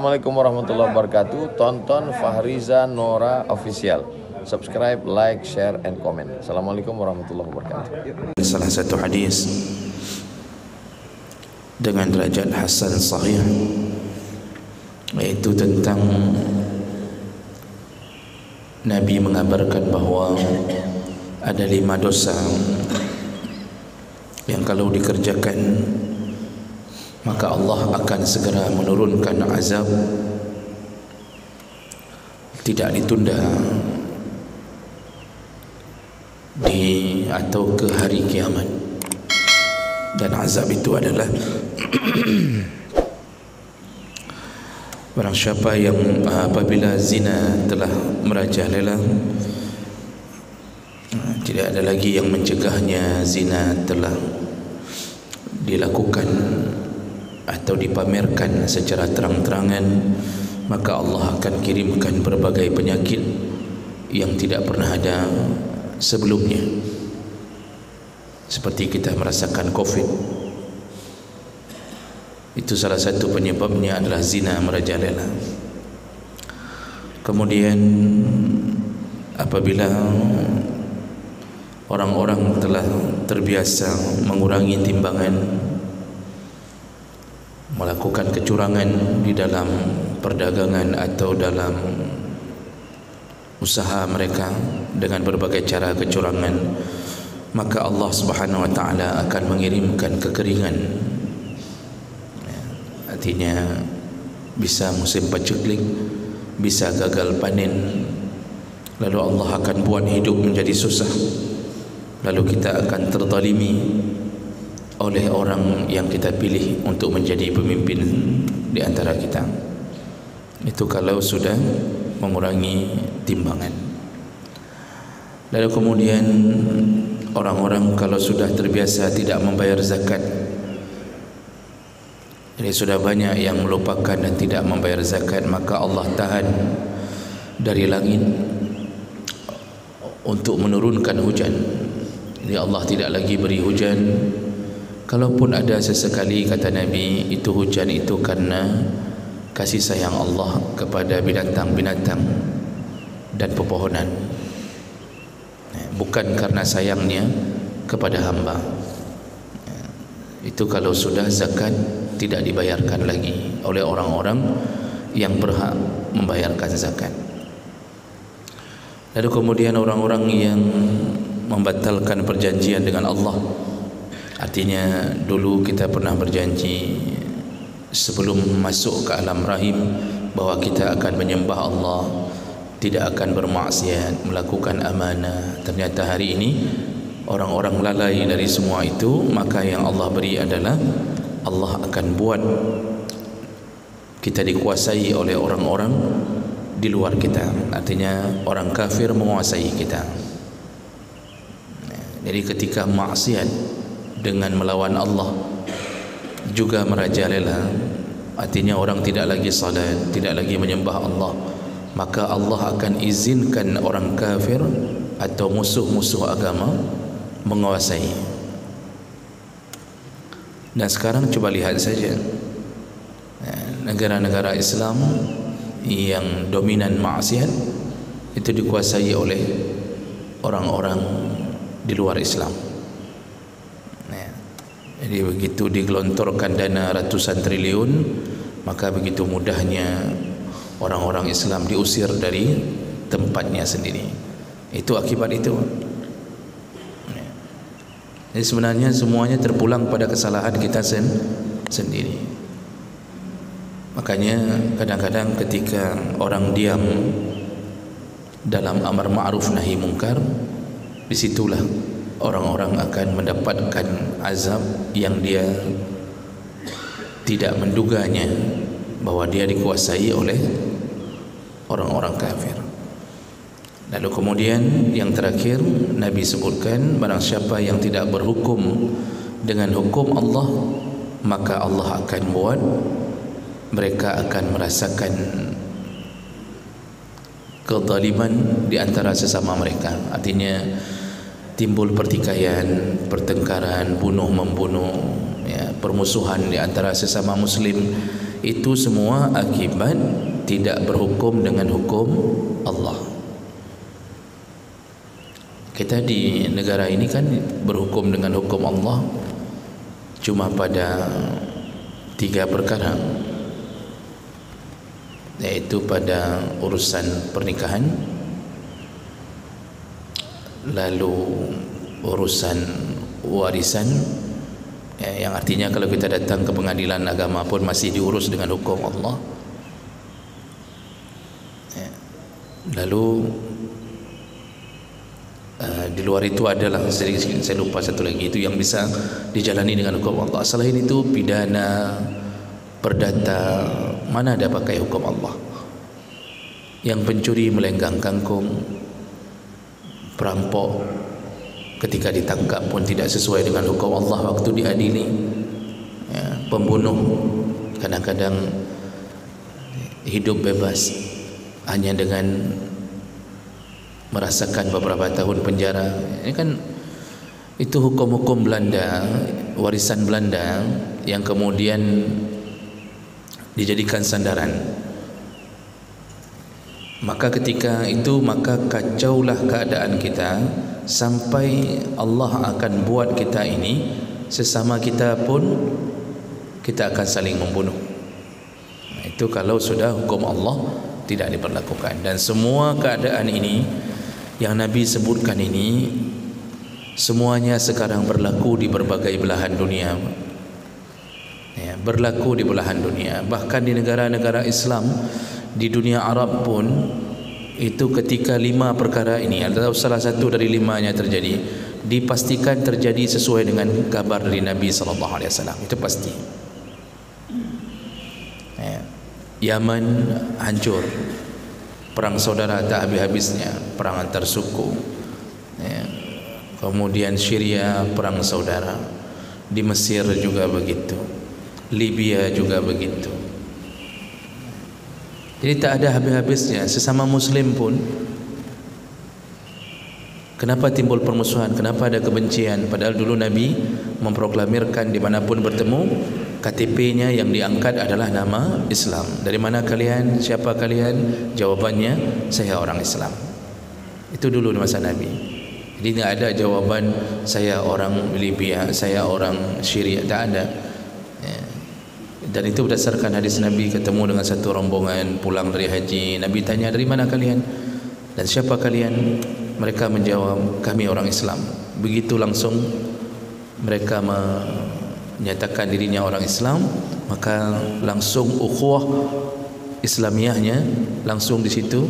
Assalamualaikum warahmatullahi wabarakatuh. Tonton Fahriza Nora Official. Subscribe, like, share, and comment. Assalamualaikum warahmatullahi wabarakatuh. Salah satu hadis dengan derajat hasan sahih, yaitu tentang Nabi mengabarkan bahawa ada 5 dosa yang kalau dikerjakan maka Allah akan segera menurunkan azab, tidak ditunda atau ke hari kiamat. Dan azab itu adalah barang siapa yang apabila zina telah merajalela, tidak ada lagi yang mencegahnya, zina telah dilakukan atau dipamerkan secara terang-terangan, maka Allah akan kirimkan berbagai penyakit yang tidak pernah ada sebelumnya. Seperti kita merasakan COVID, itu salah satu penyebabnya adalah zina merajalela. Kemudian apabila orang-orang telah terbiasa mengurangi timbangan, melakukan kecurangan di dalam perdagangan atau dalam usaha mereka dengan berbagai cara kecurangan, maka Allah Subhanahu wa taala akan mengirimkan kekeringan. Artinya bisa musim paceklik, bisa gagal panen, lalu Allah akan buat hidup menjadi susah, lalu kita akan terzalimi oleh orang yang kita pilih untuk menjadi pemimpin di antara kita. Itu kalau sudah mengurangi timbangan. Lalu kemudian orang-orang kalau sudah terbiasa tidak membayar zakat, ini sudah banyak yang melupakan dan tidak membayar zakat, maka Allah tahan dari langit untuk menurunkan hujan. Jadi Allah tidak lagi beri hujan. Kalaupun ada sesekali, kata Nabi, itu hujan itu karena kasih sayang Allah kepada binatang-binatang dan pepohonan, bukan karena sayangnya kepada hamba. Itu kalau sudah zakat tidak dibayarkan lagi oleh orang-orang yang berhak membayarkan zakat. Lalu kemudian orang-orang yang membatalkan perjanjian dengan Allah. Artinya dulu kita pernah berjanji sebelum masuk ke alam rahim bahawa kita akan menyembah Allah, tidak akan bermaksiat, melakukan amanah. Ternyata hari ini orang-orang lalai dari semua itu, maka yang Allah beri adalah Allah akan buat kita dikuasai oleh orang-orang di luar kita. Artinya orang kafir menguasai kita. Jadi ketika maksiat dengan melawan Allah juga merajalela, artinya orang tidak lagi salat, tidak lagi menyembah Allah, maka Allah akan izinkan orang kafir atau musuh-musuh agama menguasai. Dan sekarang coba lihat saja negara-negara Islam yang dominan maksiat itu dikuasai oleh orang-orang di luar Islam. Jadi begitu digelontorkan dana ratusan triliun, maka begitu mudahnya orang-orang Islam diusir dari tempatnya sendiri. Itu akibat itu. Jadi sebenarnya semuanya terpulang pada kesalahan kita sendiri. Makanya kadang-kadang ketika orang diam dalam amar ma'ruf nahi mungkar, disitulah orang-orang akan mendapatkan azab yang dia tidak menduganya, bahwa dia dikuasai oleh orang-orang kafir. Lalu kemudian yang terakhir Nabi sebutkan, barang siapa yang tidak berhukum dengan hukum Allah, maka Allah akan buat mereka akan merasakan kezaliman di antara sesama mereka. Artinya timbul pertikaian, pertengkaran, bunuh-membunuh, ya, permusuhan di antara sesama muslim Itu semua akibat tidak berhukum dengan hukum Allah. Kita di negara ini kan berhukum dengan hukum Allah cuma pada 3 perkara, yaitu pada urusan pernikahan, lalu urusan warisan, yang artinya kalau kita datang ke pengadilan agama pun masih diurus dengan hukum Allah. Lalu di luar itu adalah sedikit saya lupa satu lagi, itu yang bisa dijalani dengan hukum Allah. Selain itu pidana, perdata, mana ada pakai hukum Allah. Yang pencuri melenggang kangkung, perampok ketika ditangkap pun tidak sesuai dengan hukum Allah waktu diadili, pembunuh kadang-kadang hidup bebas hanya dengan merasakan beberapa tahun penjara. Ini kan itu hukum-hukum Belanda, warisan Belanda yang kemudian dijadikan sandaran. Maka ketika itu maka kacaulah keadaan kita, sampai Allah akan buat kita ini sesama kita pun kita akan saling membunuh. Itu kalau sudah hukum Allah tidak diberlakukan. Dan semua keadaan ini yang Nabi sebutkan ini semuanya sekarang berlaku di berbagai belahan dunia, berlaku di belahan dunia. Bahkan di negara-negara Islam, di dunia Arab pun itu ketika 5 perkara ini atau salah satu dari 5-nya terjadi, dipastikan terjadi sesuai dengan kabar dari Nabi SAW. Itu pasti. Yaman hancur, perang saudara tak habis-habisnya, perang antar suku. Kemudian Syria perang saudara, di Mesir juga begitu, Libya juga begitu. Jadi tak ada habis-habisnya. Sesama Muslim pun, kenapa timbul permusuhan? Kenapa ada kebencian? Padahal dulu Nabi memproklamirkan dimanapun bertemu, KTP-nya yang diangkat adalah nama Islam. Dari mana kalian? Siapa kalian? Jawabannya, saya orang Islam. Itu dulu di masa Nabi. Jadi tidak ada jawaban saya orang Libya, saya orang Syria, tak ada. Dan itu berdasarkan hadis Nabi ketemu dengan satu rombongan pulang dari haji. Nabi tanya, dari mana kalian dan siapa kalian? Mereka menjawab, kami orang Islam. Begitu langsung mereka menyatakan dirinya orang Islam, maka langsung ukhuwah Islamiyahnya langsung di situ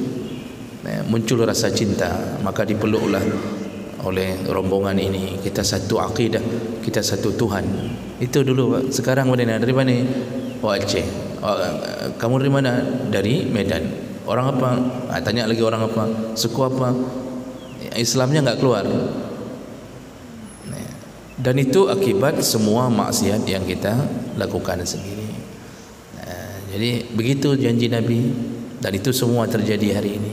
muncul rasa cinta. Maka dipeluklah oleh rombongan ini, kita satu akidah, kita satu Tuhan. Itu dulu Pak. Sekarang mana? Dari mana? Oh, Aceh. Oh, kamu dari mana? Dari Medan. Orang apa? Tanya lagi orang apa? Suku apa? Islamnya enggak keluar. Dan itu akibat semua maksiat yang kita lakukan sendiri. Jadi begitu janji Nabi, dan itu semua terjadi hari ini.